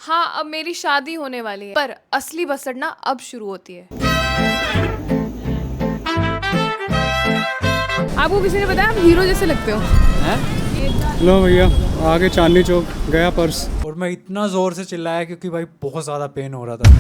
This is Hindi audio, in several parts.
हाँ, अब मेरी शादी होने वाली है, पर असली बसड़ना अब शुरू होती है। आपको किसी ने बताया आप हीरो जैसे लगते हो? लो भैया, आगे चांदनी चौक गया पर्स। और मैं इतना जोर से चिल्लाया क्योंकि भाई बहुत ज्यादा पेन हो रहा था।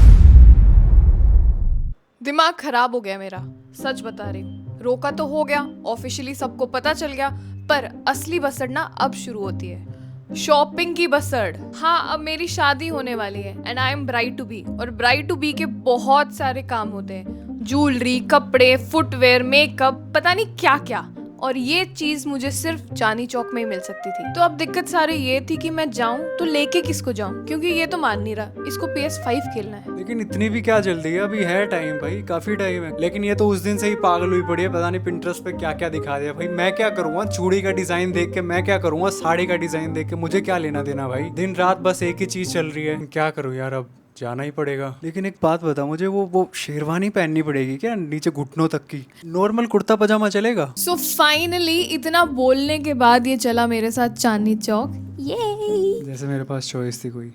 दिमाग खराब हो गया मेरा, सच बता रही हूँ। रोका तो हो गया, ऑफिशियली सबको पता चल गया, पर असली बसड़ना अब शुरू होती है। शॉपिंग की बसड़। हाँ, अब मेरी शादी होने वाली है and I am bride to be. और ब्राइड टू बी के बहुत सारे काम होते हैं, ज्वेलरी, कपड़े, फुटवेयर, मेकअप, पता नहीं क्या क्या। और ये चीज मुझे सिर्फ चांदनी चौक में ही मिल सकती थी। तो अब दिक्कत सारी ये थी कि मैं जाऊं तो लेके किसको जाऊं, क्योंकि ये तो मान नहीं रहा, इसको PS5 खेलना है। लेकिन इतनी भी क्या जल्दी है, अभी है टाइम भाई, काफी टाइम है। लेकिन ये तो उस दिन से ही पागल हुई पड़ी है, पता नहीं पिंटरेस्ट पे क्या क्या दिखा दिया। भाई मैं क्या करूंगा चूड़ी का डिजाइन देख के, मैं क्या करूंगा साड़ी का डिजाइन देख के, मुझे क्या लेना देना भाई। दिन रात बस एक ही चीज चल रही है। क्या करूं यार, अब जाना ही पड़ेगा। लेकिन एक बात बता मुझे, वो शेरवानी पहननी पड़ेगी क्या नीचे घुटनों तक की? नॉर्मल कुर्ता पजामा चलेगा? सो फाइनली इतना बोलने के बाद ये चला मेरे साथ चांदनी चौक। ये जैसे मेरे पास चॉइस थी कोई।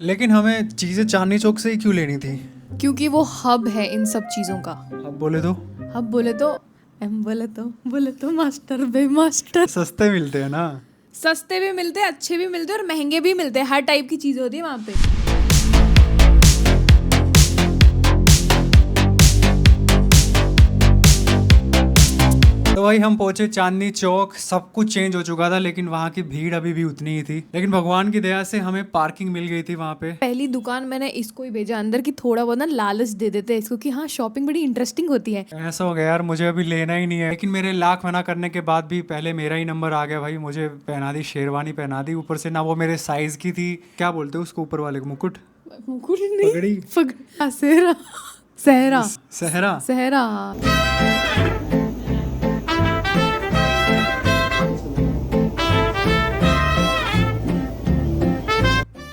लेकिन हमें चीजें चांदनी चौक से ही क्यों लेनी थी? क्योंकि वो हब है इन सब चीजों का। अब बोले तो हब बोले तो मास्टर बे मास्टर। सस्ते मिलते हैं ना। सस्ते भी मिलते हैं, अच्छे भी मिलते हैं और महंगे भी मिलते हैं। हर टाइप की चीजें होती है वहाँ पे। तो भाई हम पहुंचे चांदनी चौक, सब कुछ चेंज हो चुका था, लेकिन वहाँ की भीड़ अभी भी उतनी ही थी। लेकिन भगवान की दया से हमें पार्किंग मिल गई थी वहाँ पे। पहली दुकान मैंने इसको ही भेजा अंदर की, थोड़ा बहुत ना लालच दे देते हैं इसको कि हाँ शॉपिंग बड़ी इंटरेस्टिंग होती है। ऐसा हो गया यार, मुझे अभी लेना ही नहीं है। लेकिन मेरे लाख मना करने के बाद भी पहले मेरा ही नंबर आ गया भाई। मुझे पहना दी, शेरवानी पहना दी, ऊपर से ना वो मेरे साइज की थी। क्या बोलते हैं उसको ऊपर वाले को? मुकुट? मुकुट नहीं, पगड़ी? सहरा सहरा सहरा सहरा।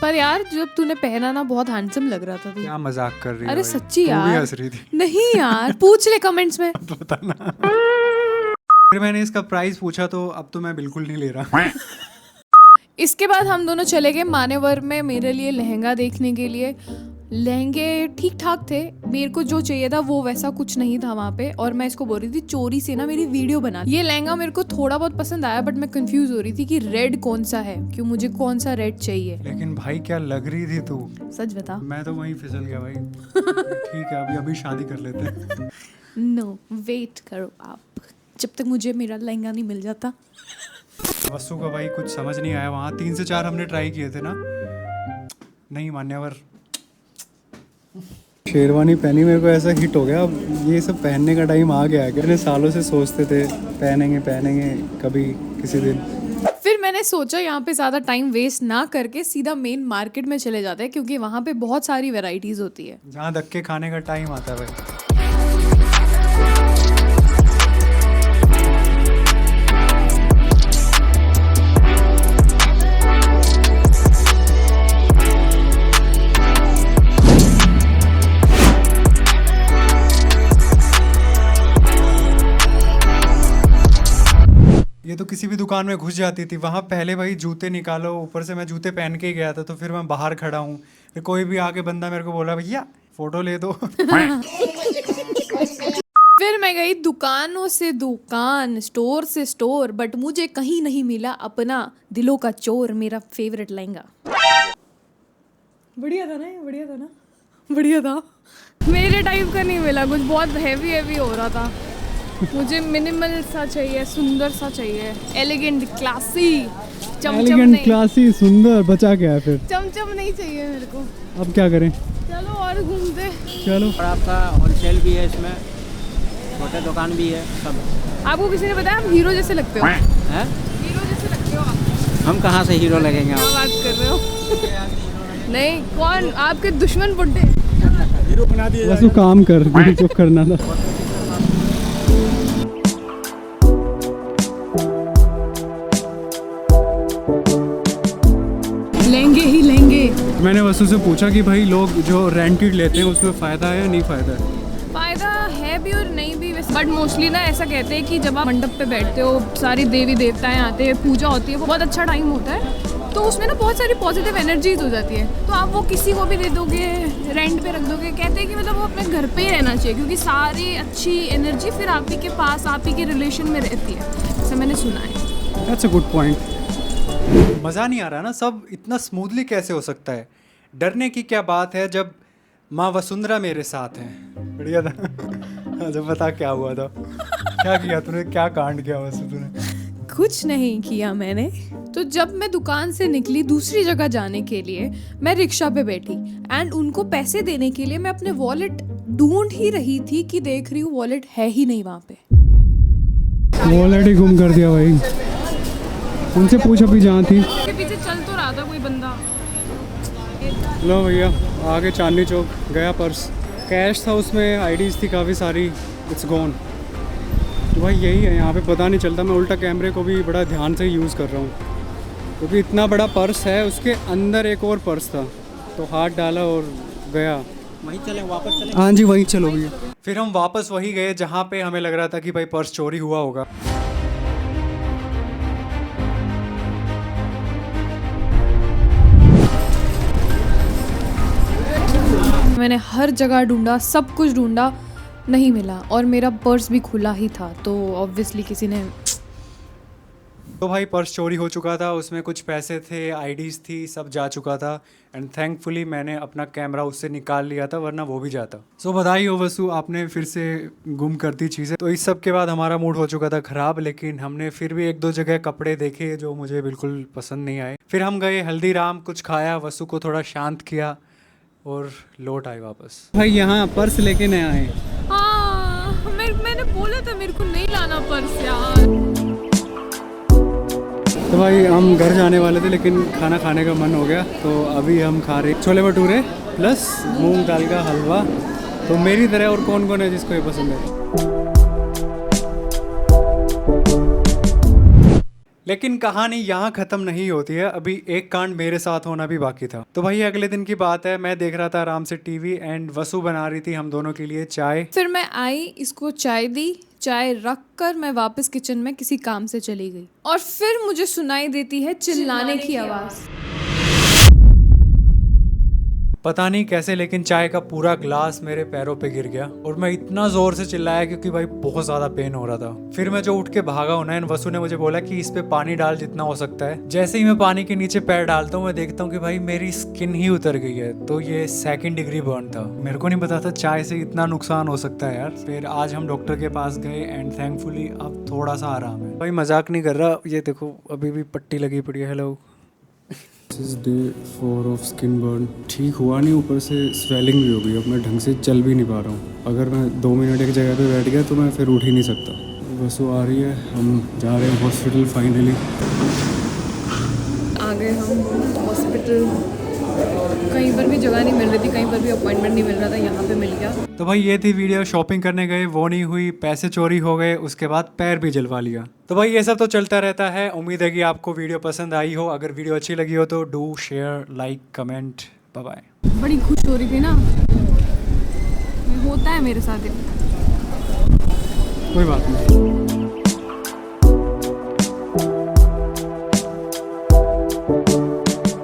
पर यार जब तूने पहना ना बहुत हैंडसम लग रहा था तू। क्या मजाक कर रही है? अरे भाई? सच्ची तू भी यार। हंस रही थी। नहीं यार, पूछ ले कमेंट्स में। बताना। फिर मैंने इसका प्राइस पूछा तो अब तो मैं बिल्कुल नहीं ले रहा। इसके बाद हम दोनों चले गए मानेवर में मेरे लिए लहंगा देखने के लिए। लहंगे ठीक ठाक थे, मेरे को जो चाहिए था वो वैसा कुछ नहीं था वहाँ पे। और मैं इसको बोल रही थी चोरी से ना मेरी वीडियो बना। ये लहंगा मेरे को थोड़ा बहुत पसंद आया, बट मैं कंफ्यूज हो रही थी कि रेड कौन सा है, क्यों मुझे कौन सा रेड चाहिए। लेकिन भाई क्या लग रही थी तू, सच बता। मैं तो वहीं फिसल गया भाई। ठीक है, अभी शादी कर लेते हैं। नो वेट करो आप, जब तक मुझे मेरा लहंगा नहीं मिल जाता। वस्तु का भाई कुछ समझ नहीं आया। वहाँ 3 से 4 हमने ट्राई किए थे ना, नहीं मान्यवर। शेरवानी पहनी, मेरे को ऐसा हिट हो गया, अब ये सब पहनने का टाइम आ गया है। इतने सालों से सोचते थे पहनेंगे कभी किसी दिन। फिर मैंने सोचा यहाँ पे ज़्यादा टाइम वेस्ट ना करके सीधा मेन मार्केट में चले जाते हैं, क्योंकि वहाँ पे बहुत सारी वैरायटीज़ होती है। जहाँ धक्के खाने का टाइम आता है भाई। ये तो किसी भी दुकान में घुस जाती थी। वहाँ पहले भाई जूते निकालो, ऊपर से मैं जूते पहन के ही गया था, तो फिर मैं बाहर खड़ा हूँ, फिर कोई भी आके बंदा मेरे को बोला भैया फोटो ले दो। फिर मैं गई दुकानों से दुकान, स्टोर से स्टोर, बट मुझे कहीं नहीं मिला अपना दिलों का चोर, मेरा फेवरेट लहंगा। बढ़िया था ना ये, बढ़िया था ना, बढ़िया था। मेरे टाइप का नहीं मिला, कुछ बहुत हैवी हैवी हो रहा था। मुझे मिनिमल सा चाहिए, सुंदर सा चाहिए, एलिगेंट क्लासी। चमचम नहीं, क्लासी सुंदर, बचा क्या है फिर? चमचम नहीं चाहिए मेरे को। अब क्या करें? चलो और घूमते। चलो। और आपका होलसेल भी है इसमें, छोटे दुकान भी है सब। आपको किसी ने बताया आप हीरो जैसे लगते हो? हैं? हीरो जैसे लगते हो आप। हम कहाँ से हीरो लगेंगे? क्या आप बात कर रहे हो? नहीं, कौन आपके दुश्मन बुड्ढे? हीरो बना दिया। बस तू काम कर, मुझे चुप करना था। लहंगे ही लहंगे। मैंने वस्तु से पूछा कि भाई लोग जो रेंटेड लेते हैं उसमें फ़ायदा है या नहीं फ़ायदा है? फायदा है भी और नहीं भी वैसे, बट मोस्टली ना ऐसा कहते हैं कि जब आप मंडप पे बैठते हो, सारी देवी देवताएं आते हैं, पूजा होती है, वो बहुत अच्छा टाइम होता है। तो उसमें ना बहुत सारी पॉजिटिव एनर्जीज हो जाती है, तो आप वो किसी को भी दे दोगे, रेंट पे रख दोगे, कहते हैं कि मतलब वो अपने घर पे ही रहना चाहिए, क्योंकि सारी अच्छी एनर्जी फिर आप ही के पास, आप ही के रिलेशन में रहती है, ऐसा मैंने सुना है। That's a good point. मज़ा नहीं आ रहा ना, सब इतना स्मूथली कैसे हो सकता है। डरने की क्या बात है जब माँ वसुंधरा मेरे साथ हैं। बढ़िया था। जब बता क्या हुआ था, क्या किया तूने, क्या कांड किया वैसे तूने? कुछ नहीं किया मैंने। तो जब मैं दुकान से निकली दूसरी जगह जाने के लिए, मैं रिक्शा पे बैठी एंड उनको पैसे देने के लिए मैं अपने वॉलेट ढूंढ ही रही थी कि देख रही हूँ वॉलेट है ही नहीं वहाँ पे। वॉलेट ही गुम कर दिया भाई। उनसे पूछ अभी जहाँ थी। के पीछे चल तो रहा था कोई बंदा। लो भैया, आगे चांदनी चौक गया पर्स, कैश था उसमें, आईडीज थी काफ़ी सारी, इट्स गॉन। तो भाई यही है, यहाँ पे पता नहीं चलता। मैं उल्टा कैमरे को भी बड़ा ध्यान से यूज़ कर रहा हूँ, क्योंकि इतना बड़ा पर्स है, उसके अंदर एक और पर्स था, तो हाथ डाला और गया। वहीं चले, वापस चले। हाँ जी, वहीं चलो भैया। फिर हम वापस वही गए जहाँ पे हमें लग रहा था कि भाई पर्स चोरी हुआ होगा। मैंने हर जगह ढूंढा, सब कुछ ढूंढा, नहीं मिला, और मेरा पर्स भी खुला ही था, तो ऑब्वियसली किसी ने। तो भाई पर्स चोरी हो चुका था, उसमें कुछ पैसे थे, आईडीज थी, सब जा चुका था। एंड थैंकफुली मैंने अपना कैमरा उससे निकाल लिया था, वरना वो भी जाता। सो बधाई हो वसु, आपने फिर से गुम कर दी चीज़ें। तो इस सब के बाद हमारा मूड हो चुका था ख़राब, लेकिन हमने फिर भी एक दो जगह कपड़े देखे जो मुझे बिल्कुल पसंद नहीं आए। फिर हम गए हल्दीराम, कुछ खाया, वसु को थोड़ा शांत किया और लौट आए वापस। भाई यहाँ पर्स लेके नहीं आए। हाँ, मैंने बोला था मेरे को नहीं लाना पर्स यार। तो भाई हम घर जाने वाले थे, लेकिन खाना खाने का मन हो गया, तो अभी हम खा रहे छोले भटूरे प्लस मूंग दाल का हलवा। तो मेरी तरह और कौन कौन है जिसको ये पसंद है? लेकिन कहानी यहाँ ख़त्म नहीं होती है, अभी एक कांड मेरे साथ होना भी बाकी था। तो भाई अगले दिन की बात है, मैं देख रहा था आराम से टीवी एंड वसु बना रही थी हम दोनों के लिए चाय। फिर मैं आई, इसको चाय दी, चाय रख कर मैं वापस किचन में किसी काम से चली गई, और फिर मुझे सुनाई देती है चिल्लाने की आवाज़। पता नहीं कैसे, लेकिन चाय का पूरा ग्लास मेरे पैरों पे गिर गया और मैं इतना जोर से चिल्लाया क्योंकि भाई बहुत ज्यादा पेन हो रहा था। फिर मैं जो उठ के भागा हूं ना, वसु ने मुझे बोला कि इस पे पानी डाल जितना हो सकता है। जैसे ही मैं पानी के नीचे पैर डालता हूँ, मैं देखता हूँ कि भाई मेरी स्किन ही उतर गई है। तो ये 2nd डिग्री बर्न था। मेरे को नहीं पता था चाय से इतना नुकसान हो सकता है यार। फिर आज हम डॉक्टर के पास गए एंड थैंकफुली अब थोड़ा सा आराम है। भाई मजाक नहीं कर रहा, ये देखो अभी भी पट्टी लगी पड़ी है। Hello, this is day 4 of skin burn. ठीक हुआ नहीं, ऊपर से स्वेलिंग भी हो गई। अब मैं ढंग से चल भी नहीं पा रहा हूँ। अगर मैं 2 मिनट एक जगह पे बैठ गया तो मैं फिर उठ ही नहीं सकता। वसु आ रही है, हम जा रहे हैं हॉस्पिटल फाइनली। आ गए हम हॉस्पिटल। कहीं पर भी जगह नहीं मिल रही थी, कहीं पर भी अपॉइंटमेंट नहीं मिल रहा था, यहाँ पे मिल गया। तो भाई ये थी वीडियो। शॉपिंग करने गए, वो नहीं हुई, पैसे चोरी हो गए, उसके बाद पैर भी जलवा लिया। तो भाई ये सब तो चलता रहता है। उम्मीद है कि आपको वीडियो पसंद आई हो। अगर वीडियो अच्छी लगी हो तो do share, like, comment. Bye bye. बड़ी खुश हो रही थी ना, होता है मेरे साथ। कोई बात नहीं।